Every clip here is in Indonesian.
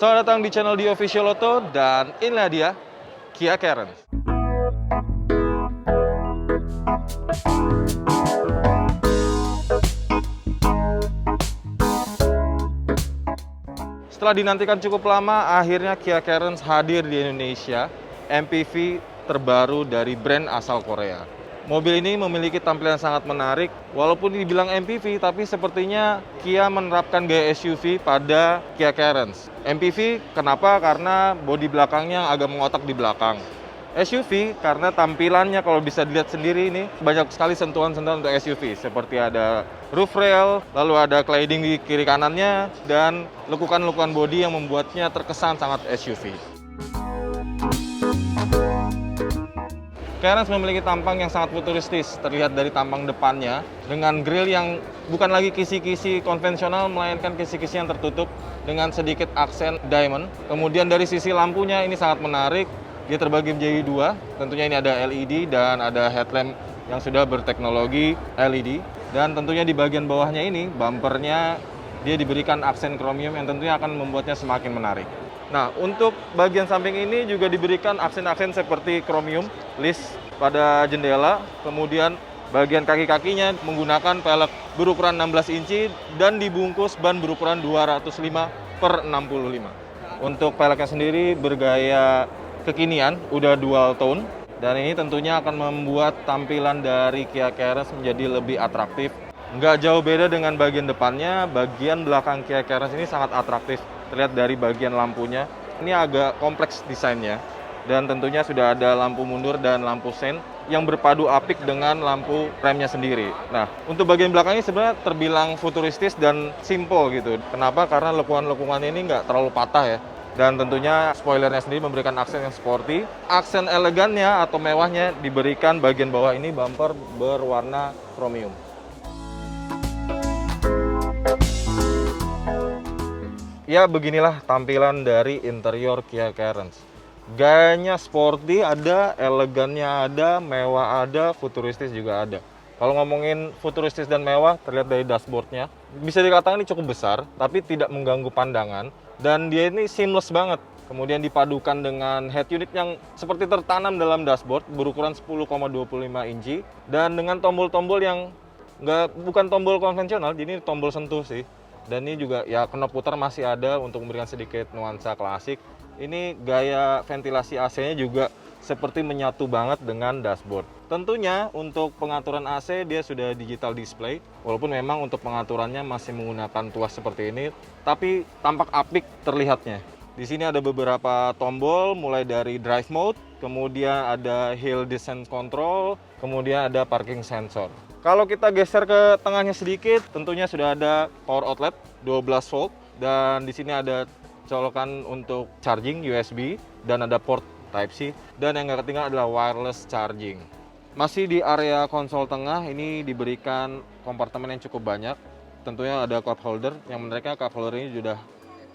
Selamat datang di channel The Official Auto dan inilah dia Kia Carens. Setelah dinantikan cukup lama, akhirnya Kia Carens hadir di Indonesia, MPV terbaru dari brand asal Korea. Mobil ini memiliki tampilan sangat menarik, walaupun dibilang MPV, tapi sepertinya Kia menerapkan gaya SUV pada Kia Carens. MPV kenapa? Karena bodi belakangnya agak mengotak di belakang. SUV karena tampilannya kalau bisa dilihat sendiri ini banyak sekali sentuhan-sentuhan untuk SUV, seperti ada roof rail, lalu ada cladding di kiri kanannya, dan lekukan-lekukan bodi yang membuatnya terkesan sangat SUV. Carens memiliki tampang yang sangat futuristis, terlihat dari tampang depannya, dengan grill yang bukan lagi kisi-kisi konvensional, melainkan kisi-kisi yang tertutup dengan sedikit aksen diamond. Kemudian dari sisi lampunya ini sangat menarik, dia terbagi menjadi dua, tentunya ini ada LED dan ada headlamp yang sudah berteknologi LED. Dan tentunya di bagian bawahnya ini, bumpernya dia diberikan aksen kromium yang tentunya akan membuatnya semakin menarik. Nah, untuk bagian samping ini juga diberikan aksen-aksen seperti kromium list pada jendela, kemudian bagian kaki-kakinya menggunakan pelek berukuran 16 inci dan dibungkus ban berukuran 205/65. Untuk peleknya sendiri bergaya kekinian, udah dual tone, dan ini tentunya akan membuat tampilan dari Kia Carens menjadi lebih atraktif. Nggak jauh beda dengan bagian depannya, bagian belakang Kia Carens ini sangat atraktif. Terlihat dari bagian lampunya, ini agak kompleks desainnya, dan tentunya sudah ada lampu mundur dan lampu sen yang berpadu apik dengan lampu remnya sendiri. Nah, untuk bagian belakangnya sebenarnya terbilang futuristis dan simple gitu. Kenapa? Karena lekukan-lekukannya ini nggak terlalu patah ya. Dan tentunya spoilernya sendiri memberikan aksen yang sporty. Aksen elegannya atau mewahnya diberikan bagian bawah ini bumper berwarna kromium. Ya, beginilah tampilan dari interior Kia Carens. Gayanya sporty ada, elegannya ada, mewah ada, futuristis juga ada. Kalau ngomongin futuristis dan mewah, terlihat dari dashboardnya. Bisa dikatakan ini cukup besar, tapi tidak mengganggu pandangan. Dan dia ini seamless banget. Kemudian dipadukan dengan head unit yang seperti tertanam dalam dashboard, berukuran 10,25 inci. Dan dengan tombol-tombol yang bukan tombol konvensional, jadi ini tombol sentuh sih. Dan ini juga ya knop putar masih ada untuk memberikan sedikit nuansa klasik. Ini gaya ventilasi AC-nya juga seperti menyatu banget dengan dashboard. Tentunya untuk pengaturan AC dia sudah digital display, walaupun memang untuk pengaturannya masih menggunakan tuas seperti ini, tapi tampak apik terlihatnya. Di sini ada beberapa tombol, mulai dari drive mode, kemudian ada hill descent control, kemudian ada parking sensor. Kalau kita geser ke tengahnya sedikit, tentunya sudah ada power outlet 12 volt, dan di sini ada colokan untuk charging USB, dan ada port Type-C, dan yang nggak ketinggalan adalah wireless charging. Masih di area konsol tengah, ini diberikan kompartemen yang cukup banyak. Tentunya ada cup holder, yang mereka cup holder ini sudah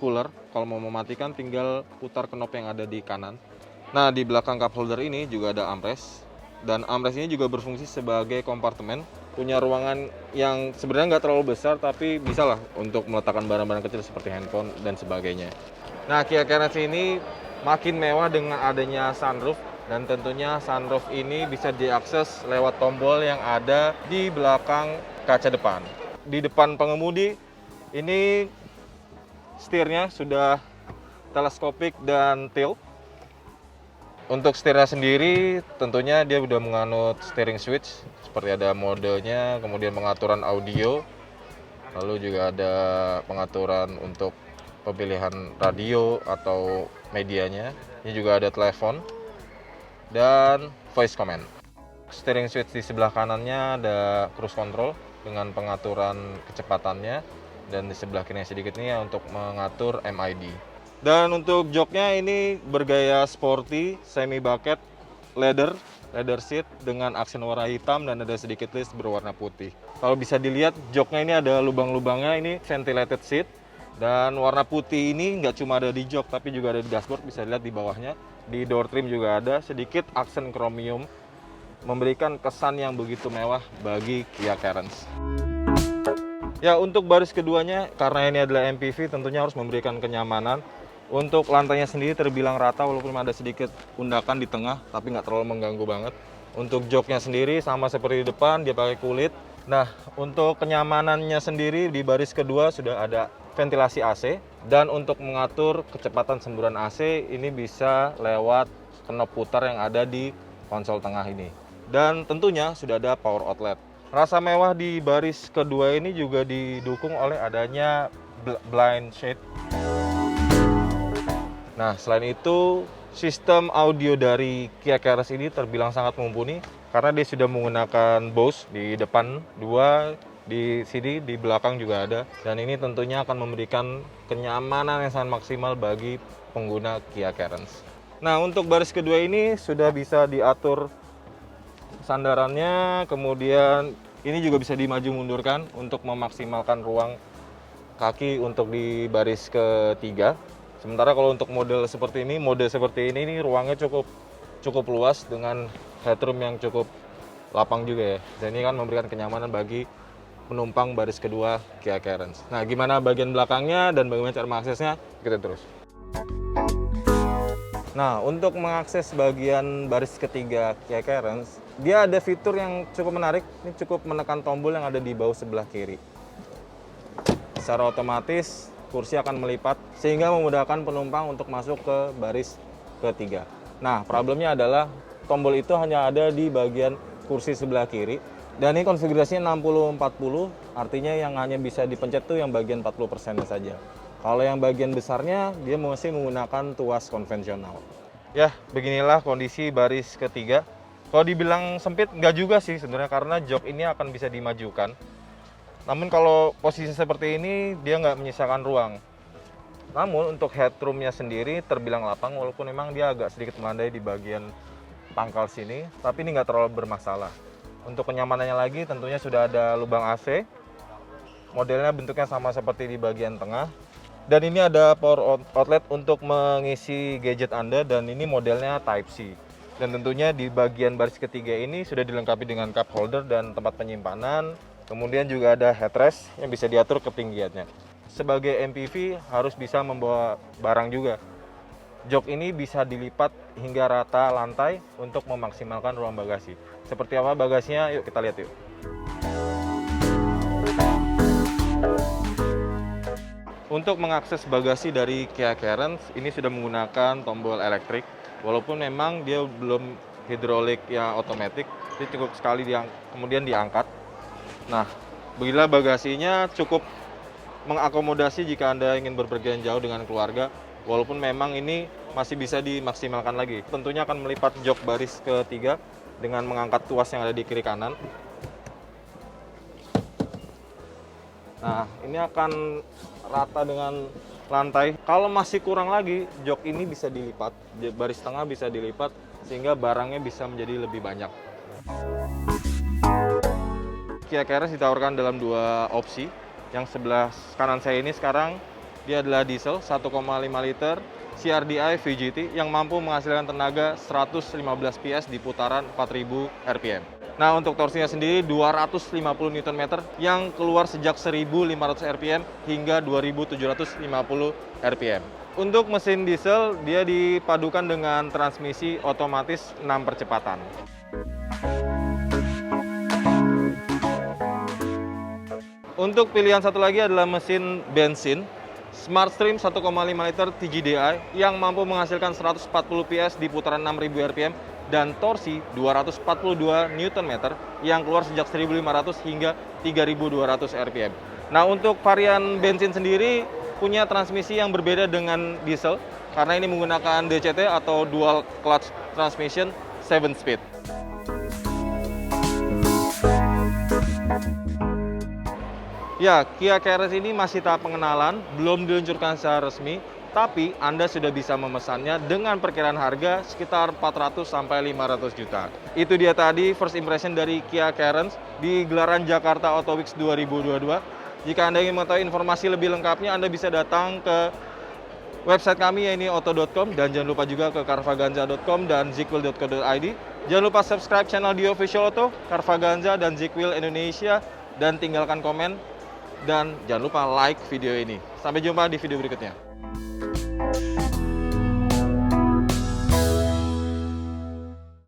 cooler. Kalau mau mematikan, tinggal putar knob yang ada di kanan. Nah, di belakang cup holder ini juga ada armrest. Dan armrest ini juga berfungsi sebagai kompartemen, punya ruangan yang sebenarnya nggak terlalu besar, tapi bisa lah untuk meletakkan barang-barang kecil seperti handphone dan sebagainya. Nah, Kia Carens ini makin mewah dengan adanya sunroof, dan tentunya sunroof ini bisa diakses lewat tombol yang ada di belakang kaca depan. Di depan pengemudi, ini setirnya sudah teleskopik dan tilt. Untuk setirnya sendiri, tentunya dia sudah menganut steering switch, seperti ada modenya, kemudian pengaturan audio, lalu juga ada pengaturan untuk pemilihan radio atau medianya. Ini juga ada telepon dan voice command. Steering switch di sebelah kanannya ada cruise control dengan pengaturan kecepatannya, dan di sebelah kiri sedikit ini untuk mengatur MID. Dan untuk joknya ini bergaya sporty, semi bucket, leather seat dengan aksen warna hitam dan ada sedikit list berwarna putih. Kalau bisa dilihat joknya ini ada lubang-lubangnya, ini ventilated seat, dan warna putih ini nggak cuma ada di jok tapi juga ada di dashboard, bisa dilihat di bawahnya. Di door trim juga ada sedikit aksen kromium, memberikan kesan yang begitu mewah bagi Kia Carens. Ya, untuk baris keduanya, karena ini adalah MPV, tentunya harus memberikan kenyamanan. Untuk lantainya sendiri terbilang rata walaupun ada sedikit undakan di tengah, tapi nggak terlalu mengganggu banget. Untuk joknya sendiri sama seperti di depan, dia pakai kulit. Nah, untuk kenyamanannya sendiri di baris kedua sudah ada ventilasi AC. Dan untuk mengatur kecepatan semburan AC, ini bisa lewat knob putar yang ada di konsol tengah ini. Dan tentunya sudah ada power outlet. Rasa mewah di baris kedua ini juga didukung oleh adanya blind shade. Nah, selain itu, sistem audio dari Kia Carens ini terbilang sangat mumpuni karena dia sudah menggunakan Bose di depan 2, di sini, di belakang juga ada. Dan ini tentunya akan memberikan kenyamanan yang sangat maksimal bagi pengguna Kia Carens. Nah, untuk baris kedua ini sudah bisa diatur sandarannya, kemudian ini juga bisa dimaju mundurkan untuk memaksimalkan ruang kaki untuk di baris ketiga. Sementara kalau untuk mode seperti ini ruangnya cukup luas dengan headroom yang cukup lapang juga ya. Dan ini kan memberikan kenyamanan bagi penumpang baris kedua Kia Carens. Nah, gimana bagian belakangnya dan bagaimana cara mengaksesnya? Ikutin terus. Nah, untuk mengakses bagian baris ketiga Kia Carens, dia ada fitur yang cukup menarik. Ini cukup menekan tombol yang ada di bahu sebelah kiri. Secara otomatis kursi akan melipat sehingga memudahkan penumpang untuk masuk ke baris ketiga. Nah, problemnya adalah tombol itu hanya ada di bagian kursi sebelah kiri dan ini konfigurasinya 60-40, artinya yang hanya bisa dipencet tuh yang bagian 40%-nya saja. Kalau yang bagian besarnya dia masih menggunakan tuas konvensional. Ya, beginilah kondisi baris ketiga. Kalau dibilang sempit nggak juga sih sebenarnya karena jok ini akan bisa dimajukan. Namun kalau posisi seperti ini, dia nggak menyisakan ruang. Namun untuk headroomnya sendiri terbilang lapang, walaupun memang dia agak sedikit melandai di bagian pangkal sini, tapi ini nggak terlalu bermasalah. Untuk kenyamanannya lagi, tentunya sudah ada lubang AC. Modelnya bentuknya sama seperti di bagian tengah. Dan ini ada power outlet untuk mengisi gadget Anda, dan ini modelnya Type-C. Dan tentunya di bagian baris ketiga ini sudah dilengkapi dengan cup holder dan tempat penyimpanan. Kemudian juga ada headrest yang bisa diatur ketinggiannya. Sebagai MPV harus bisa membawa barang juga. Jok ini bisa dilipat hingga rata lantai untuk memaksimalkan ruang bagasi. Seperti apa bagasinya? Yuk kita lihat yuk. Untuk mengakses bagasi dari Kia Carens, ini sudah menggunakan tombol elektrik. Walaupun memang dia belum hidrolik yang otomatis, dia cukup sekali kemudian diangkat. Nah, beginilah bagasinya cukup mengakomodasi jika Anda ingin berpergian jauh dengan keluarga, walaupun memang ini masih bisa dimaksimalkan lagi. Tentunya akan melipat jok baris ketiga dengan mengangkat tuas yang ada di kiri kanan. Nah, ini akan rata dengan lantai. Kalau masih kurang lagi, jok ini bisa dilipat, baris tengah bisa dilipat, sehingga barangnya bisa menjadi lebih banyak. Kia Carens ditawarkan dalam 2 opsi. Yang sebelah kanan saya ini sekarang dia adalah diesel 1,5 liter CRDI VGT yang mampu menghasilkan tenaga 115 PS di putaran 4000 RPM. Nah, untuk torsinya sendiri 250 Nm yang keluar sejak 1500 RPM hingga 2750 RPM. Untuk mesin diesel dia dipadukan dengan transmisi otomatis 6 percepatan. Untuk pilihan satu lagi adalah mesin bensin Smartstream 1,5 liter TGDI yang mampu menghasilkan 140 PS di putaran 6000 RPM dan torsi 242 Nm yang keluar sejak 1500 hingga 3200 RPM. Nah, untuk varian bensin sendiri punya transmisi yang berbeda dengan diesel karena ini menggunakan DCT atau Dual Clutch Transmission 7 Speed. Ya, Kia Carens ini masih tahap pengenalan, belum diluncurkan secara resmi, tapi Anda sudah bisa memesannya dengan perkiraan harga sekitar 400 sampai 500 juta. Itu dia tadi first impression dari Kia Carens di gelaran Jakarta Auto Week 2022. Jika Anda ingin mengetahui informasi lebih lengkapnya, Anda bisa datang ke website kami yaitu auto.com dan jangan lupa juga ke carvaganza.com dan zikwil.co.id. Jangan lupa subscribe channel Dio Official Auto, Carvaganza dan Zikwil Indonesia dan tinggalkan komen. Dan jangan lupa like video ini. Sampai jumpa di video berikutnya.